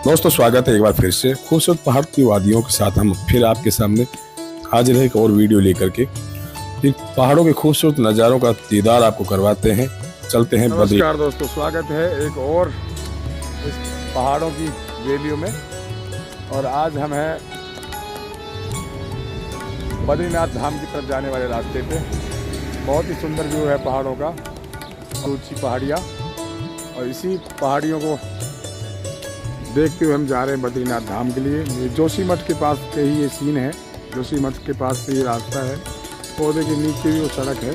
दोस्तों स्वागत है एक बार फिर से खूबसूरत पहाड़ की वादियों के साथ हम फिर आपके सामने हाजिर है एक और वीडियो लेकर के। इन पहाड़ों के खूबसूरत नज़ारों का दीदार आपको करवाते हैं। चलते हैं बद्री। नमस्कार दोस्तों, स्वागत है एक और इस पहाड़ों की वैलियों में। और आज हम हैं बद्रीनाथ धाम की तरफ जाने वाले रास्ते पे। बहुत ही सुंदर व्यू है पहाड़ों का, ऊंची पहाड़ियाँ, और इसी पहाड़ियों को देखते हुए हम जा रहे हैं बद्रीनाथ धाम के लिए। ये जोशीमठ के पास के ही ये सीन है। जोशीमठ के पास से ये रास्ता है, पौधे के नीचे भी वो सड़क है।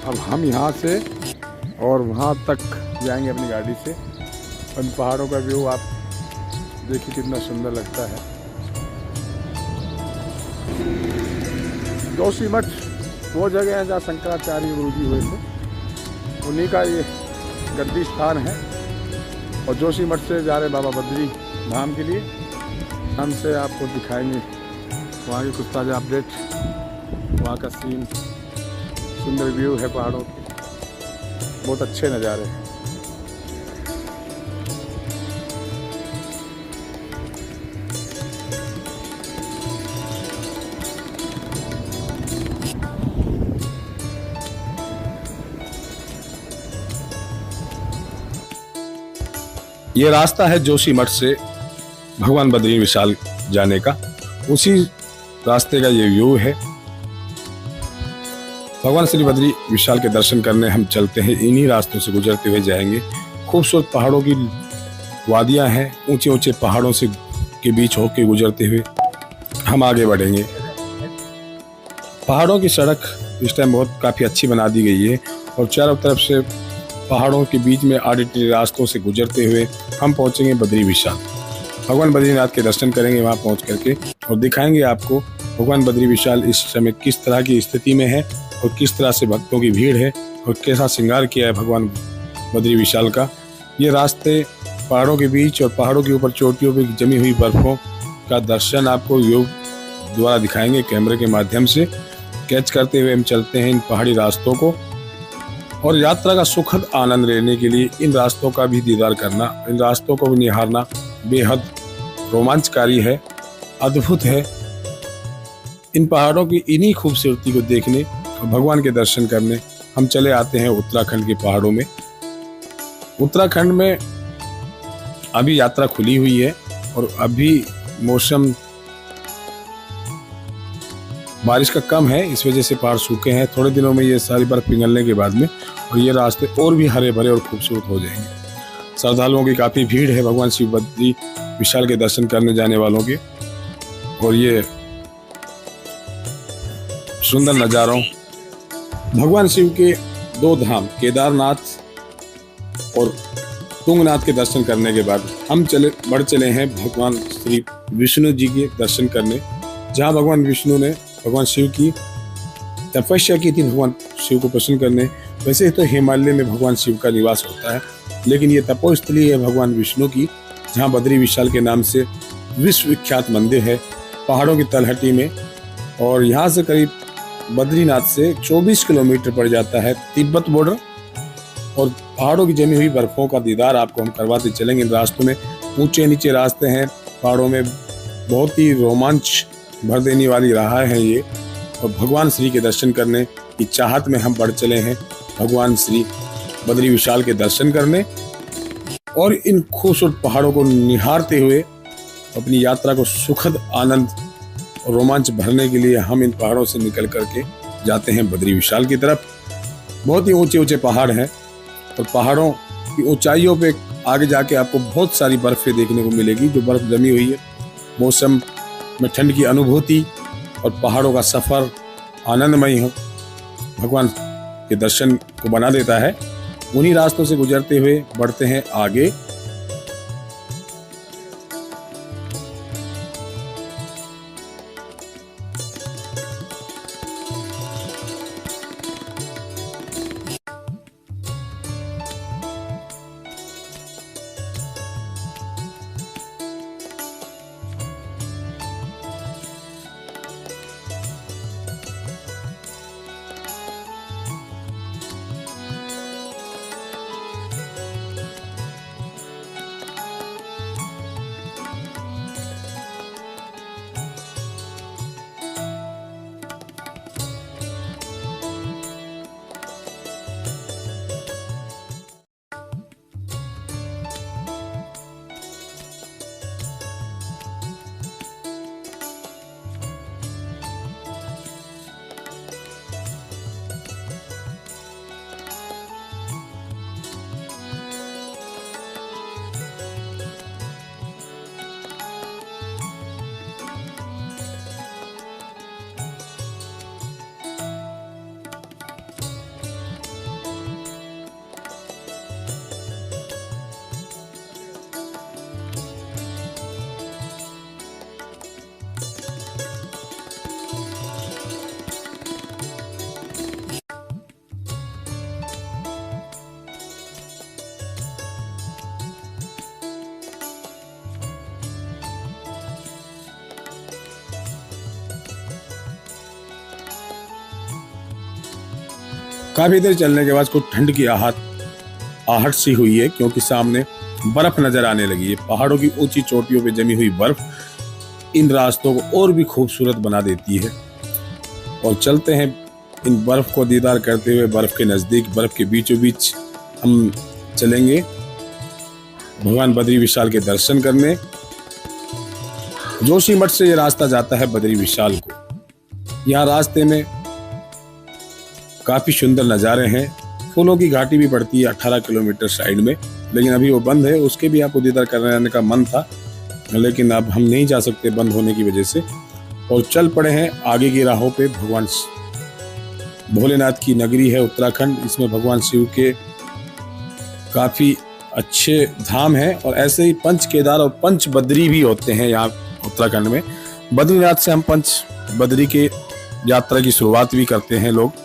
अब हम यहाँ से और वहाँ तक जाएंगे अपनी गाड़ी से। उन पहाड़ों का व्यू आप देखिए कितना सुंदर लगता है। जोशीमठ वो जगह है जहाँ शंकराचार्य गुरुजी हुए थे, उन्हीं का ये गद्दी स्थान है। और जोशीमठ से जा रहे बाबा बद्री धाम के लिए। हमसे आपको दिखाएंगे वहाँ की कुछ ताज़ा अपडेट, वहाँ का सीन, सुंदर व्यू है पहाड़ों के, बहुत अच्छे नज़ारे हैं। ये रास्ता है जोशीमठ से भगवान बद्री विशाल जाने का। उसी रास्ते का ये व्यू है। भगवान श्री बद्री विशाल के दर्शन करने हम चलते हैं। इन्हीं रास्तों से गुजरते हुए जाएंगे। खूबसूरत पहाड़ों की वादियां हैं, ऊंचे ऊंचे पहाड़ों से के बीच होकर गुजरते हुए हम आगे बढ़ेंगे। पहाड़ों की सड़क इस टाइम काफ़ी अच्छी बना दी गई है और चारों तरफ से पहाड़ों के बीच में आर्बिट्रेरी रास्तों से गुजरते हुए हम पहुंचेंगे बद्री विशाल। भगवान बद्रीनाथ के दर्शन करेंगे वहां पहुंच करके और दिखाएंगे आपको भगवान बद्री विशाल इस समय किस तरह की स्थिति में है और किस तरह से भक्तों की भीड़ है और कैसा श्रृंगार किया है भगवान बद्री विशाल का। ये रास्ते पहाड़ों के बीच और पहाड़ों के ऊपर चोटियों पर जमी हुई बर्फों का दर्शन आपको योग द्वारा दिखाएंगे। कैमरे के माध्यम से कैच करते हुए हम चलते हैं इन पहाड़ी रास्तों को। और यात्रा का सुखद आनंद लेने के लिए इन रास्तों का भी दीदार करना, इन रास्तों को भी निहारना बेहद रोमांचकारी है, अद्भुत है। इन पहाड़ों की इन्हीं खूबसूरती को देखने और भगवान के दर्शन करने हम चले आते हैं उत्तराखंड के पहाड़ों में। उत्तराखंड में अभी यात्रा खुली हुई है और अभी मौसम बारिश का कम है, इस वजह से पहाड़ सूखे हैं। थोड़े दिनों में ये सारी बर्फ पिघलने के बाद में और ये रास्ते और भी हरे भरे और खूबसूरत हो जाएंगे। श्रद्धालुओं की काफ़ी भीड़ है भगवान शिव बद्री विशाल के दर्शन करने जाने वालों के। और ये सुंदर नज़ारों, भगवान शिव के दो धाम केदारनाथ और तुंगनाथ के दर्शन करने के बाद हम बढ़ चले हैं भगवान श्री विष्णु जी के दर्शन करने, जहाँ भगवान विष्णु ने भगवान शिव की तपस्या की थी भगवान शिव को प्रसन्न करने। वैसे तो हिमालय में भगवान शिव का निवास होता है, लेकिन ये तपोस्थली है भगवान विष्णु की, जहाँ बद्री विशाल के नाम से विश्व विख्यात मंदिर है पहाड़ों की तलहटी में। और यहाँ से करीब बद्रीनाथ से 24 किलोमीटर पड़ जाता है तिब्बत बॉर्डर। और पहाड़ों की जमी हुई बर्फों का दीदार आपको हम करवाते चलेंगे। इन रास्तों में ऊंचे नीचे रास्ते हैं, पहाड़ों में बहुत ही रोमांच भर देने वाली राह है ये। और भगवान श्री के दर्शन करने की चाहत में हम बढ़ चले हैं भगवान श्री बद्री विशाल के दर्शन करने। और इन खूबसूरत पहाड़ों को निहारते हुए अपनी यात्रा को सुखद आनंद और रोमांच भरने के लिए हम इन पहाड़ों से निकल करके जाते हैं बद्री विशाल की तरफ। बहुत ही ऊंचे ऊंचे पहाड़ हैं और पहाड़ों की ऊंचाइयों पे आगे जाके आपको बहुत सारी बर्फें देखने को मिलेगी, जो बर्फ जमी हुई है। मौसम में ठंड की अनुभूति और पहाड़ों का सफ़र आनंदमय हो भगवान के दर्शन को बना देता है। उन्हीं रास्तों से गुजरते हुए बढ़ते हैं आगे। काफी देर चलने के बाद कुछ ठंड की आहट सी हुई है, क्योंकि सामने बर्फ नजर आने लगी है। पहाड़ों की ऊंची चोटियों पे जमी हुई बर्फ इन रास्तों को और भी खूबसूरत बना देती है। और चलते हैं इन बर्फ को दीदार करते हुए, बर्फ के नजदीक, बर्फ के बीचों बीच हम चलेंगे भगवान बद्री विशाल के दर्शन करने। जोशीमठ से ये रास्ता जाता है बद्री विशाल को। यहाँ रास्ते में काफी सुंदर नज़ारे हैं। फूलों की घाटी भी पड़ती है 18 किलोमीटर साइड में, लेकिन अभी वो बंद है। उसके भी आपको दीदार करने का मन था, लेकिन अब हम नहीं जा सकते बंद होने की वजह से। और चल पड़े हैं आगे की राहों पे। भगवान भोलेनाथ की नगरी है उत्तराखंड। इसमें भगवान शिव के काफी अच्छे धाम हैं, और ऐसे ही पंच केदार और पंच बद्री भी होते हैं यहाँ उत्तराखंड में। बद्रीनाथ से हम पंच बद्री के यात्रा की शुरुआत भी करते हैं लोग।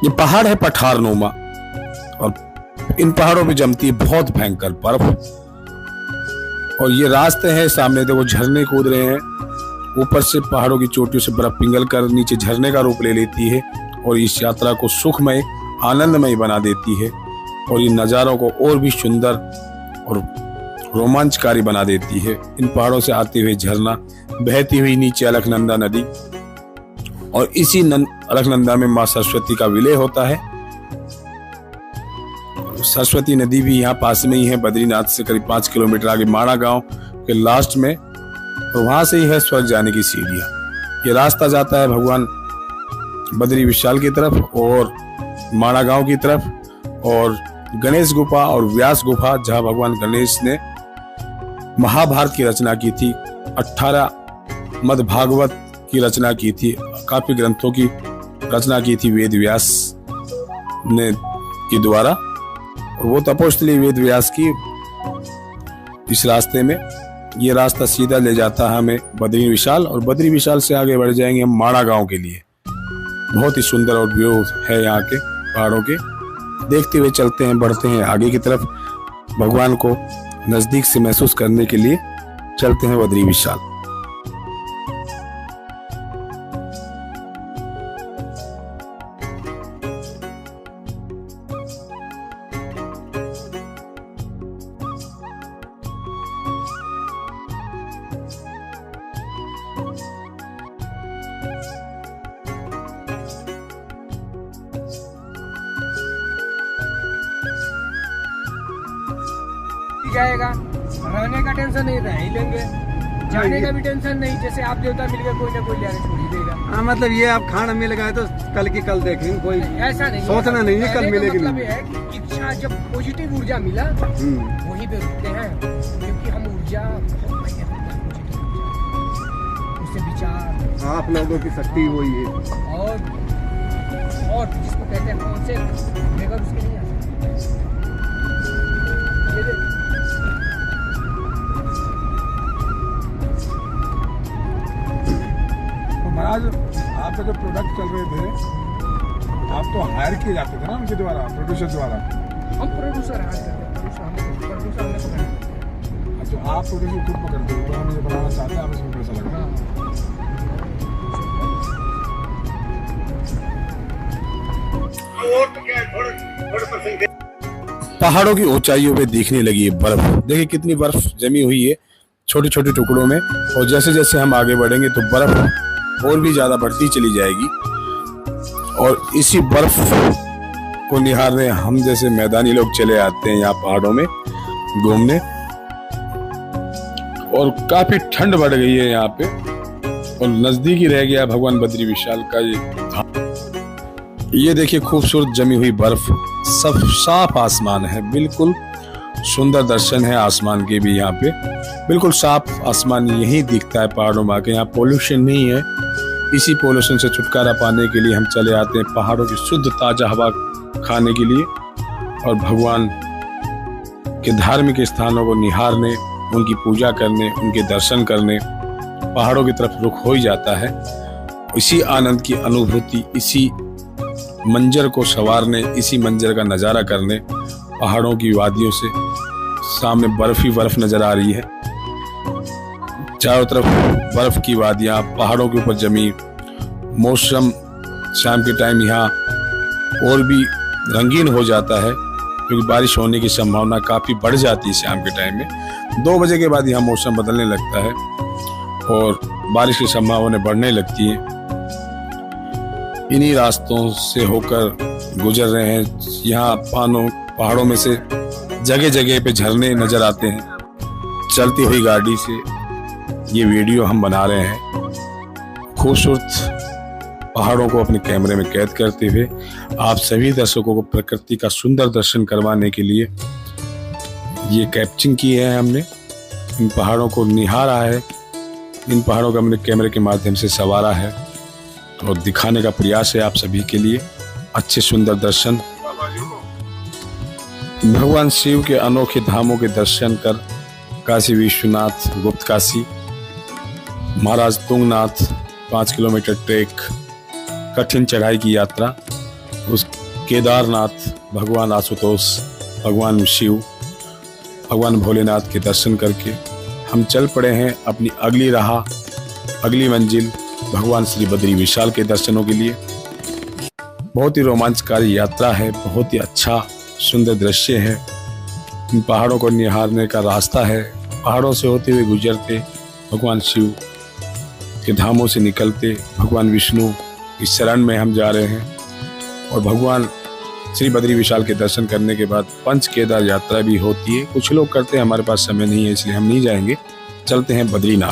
ये पहाड़ है पठारनुमा, और इन पहाड़ों पे जमती है बहुत भयंकर बर्फ। और ये रास्ते हैं, सामने देखो झरने कूद रहे हैं। ऊपर से पहाड़ों की चोटियों से बर्फ पिघल कर नीचे झरने का रूप ले लेती है, और इस यात्रा को सुखमय आनंदमय बना देती है, और इन नज़ारों को और भी सुंदर और रोमांचकारी बना देती है। इन पहाड़ों से आते हुए झरना, बहती हुई नीचे अलकनंदा नदी, और इसी अलकनंदा में माँ सरस्वती का विलय होता है। सरस्वती नदी भी यहाँ पास में ही है, बद्रीनाथ से करीब 5 किलोमीटर आगे माणा गांव के लास्ट में, और वहां से ही है स्वर्ग जाने की सीढ़ियां। ये रास्ता जाता है भगवान बद्री विशाल की तरफ और माणा गांव की तरफ, और गणेश गुफा और व्यास गुफा, जहां भगवान गणेश ने महाभारत की रचना की थी, 18 मद भागवत की रचना की थी, काफी ग्रंथों की रचना की थी वेद व्यास ने के द्वारा, और वो तपोस्थली वेद व्यास की। इस रास्ते में ये रास्ता सीधा ले जाता है हमें बद्री विशाल, और बद्री विशाल से आगे बढ़ जाएंगे हम माणा गांव के लिए। बहुत ही सुंदर और व्यू है यहाँ के पहाड़ों के। देखते हुए चलते हैं, बढ़ते हैं आगे की तरफ। भगवान को नजदीक से महसूस करने के लिए चलते हैं बद्री विशाल। जाएगा, रहने का टेंशन नहीं, रह ही लेंगे। जाने का भी टेंशन नहीं, जैसे आप देवता मिल गए, कोई ना कोई जाने छोड़ ही देगा। हाँ, मतलब ये आप खाना मिल गए तो कल की कल देखेंगे, कोई ऐसा नहीं, सोचना नहीं है कल मिलेगी। मतलब है कि इच्छा, जब पॉजिटिव ऊर्जा मिला वही पे रुकते हैं, क्योंकि हम ऊर्जा उससे विचार, आप लोगों की शक्ति वही है, और जिसको कहते हैं कॉन्सेप्ट, बेगर उसके नहीं आ सकते। महाराज, आपके जो प्रोडक्ट चल रहे थे, आप तो हायर किए जाते थे ना उनके द्वारा, प्रोड्यूसर द्वारा। हम प्रोड्यूसर हायर करते हैं, प्रोड्यूसर हमने पकड़ा। जो आप प्रोड्यूसर खुद पकड़ते हो, तो हम ये बनाना चाहते हैं, आप इसमें पैसा लगा। पहाड़ों की ऊंचाइयों पे दिखने लगी है बर्फ। देखिए कितनी बर्फ जमी हुई है, छोटे छोटे टुकड़ों में, और जैसे जैसे हम आगे बढ़ेंगे तो बर्फ और भी ज़्यादा बढ़ती चली जाएगी। और इसी बर्फ को निहारने हम जैसे मैदानी लोग चले आते हैं यहाँ पहाड़ों में घूमने। और काफी ठंड बढ़ गई है यहाँ पे, और नजदीक ही रह गया भगवान बद्री विशाल का ये धाम। ये देखिए खूबसूरत जमी हुई बर्फ, सब साफ आसमान है, बिल्कुल सुंदर दर्शन है आसमान के भी। यहाँ पे बिल्कुल साफ आसमान यही दिखता है पहाड़ों में आके। यहाँ पोल्यूशन नहीं है, इसी पोल्यूशन से छुटकारा पाने के लिए हम चले आते हैं पहाड़ों की शुद्ध ताजा हवा खाने के लिए, और भगवान के धार्मिक स्थानों को निहारने, उनकी पूजा करने, उनके दर्शन करने पहाड़ों की तरफ रुख हो ही जाता है। इसी आनंद की अनुभूति, इसी मंजर को संवारने, इसी मंजर का नज़ारा करने पहाड़ों की वादियों से सामने बर्फ ही बर्फ नजर आ रही है। चारों तरफ बर्फ की वादियां, पहाड़ों के ऊपर जमी। मौसम शाम के टाइम यहाँ और भी रंगीन हो जाता है, क्योंकि बारिश होने की संभावना काफ़ी बढ़ जाती है शाम के टाइम में। 2 बजे के बाद यहाँ मौसम बदलने लगता है और बारिश की संभावना बढ़ने लगती है। इन्हीं रास्तों से होकर गुजर रहे हैं। यहाँ पहाड़ों में से जगह जगह पे झरने नजर आते हैं। चलती हुई गाड़ी से ये वीडियो हम बना रहे हैं, खूबसूरत पहाड़ों को अपने कैमरे में कैद करते हुए आप सभी दर्शकों को प्रकृति का सुंदर दर्शन करवाने के लिए ये कैप्चरिंग की है हमने। इन पहाड़ों को निहारा है, इन पहाड़ों को हमने कैमरे के माध्यम से संवारा है और दिखाने का प्रयास है आप सभी के लिए अच्छे सुंदर दर्शन। भगवान शिव के अनोखे धामों के दर्शन कर काशी विश्वनाथ, गुप्त काशी, महाराज तुंगनाथ, 5 किलोमीटर ट्रेक, कठिन चढ़ाई की यात्रा, उस केदारनाथ, भगवान आशुतोष, भगवान शिव, भगवान भोलेनाथ के दर्शन करके हम चल पड़े हैं अपनी अगली राह, अगली मंजिल भगवान श्री बद्री विशाल के दर्शनों के लिए। बहुत ही रोमांचकारी यात्रा है, बहुत ही अच्छा सुंदर दृश्य है। इन पहाड़ों को निहारने का रास्ता है, पहाड़ों से होते हुए गुजरते भगवान शिव के धामों से निकलते भगवान विष्णु की शरण में हम जा रहे हैं। और भगवान श्री बद्री विशाल के दर्शन करने के बाद पंच केदार यात्रा भी होती है। कुछ लोग करते हैं, हमारे पास समय नहीं है इसलिए हम नहीं जाएंगे। चलते हैं बद्रीनाथ।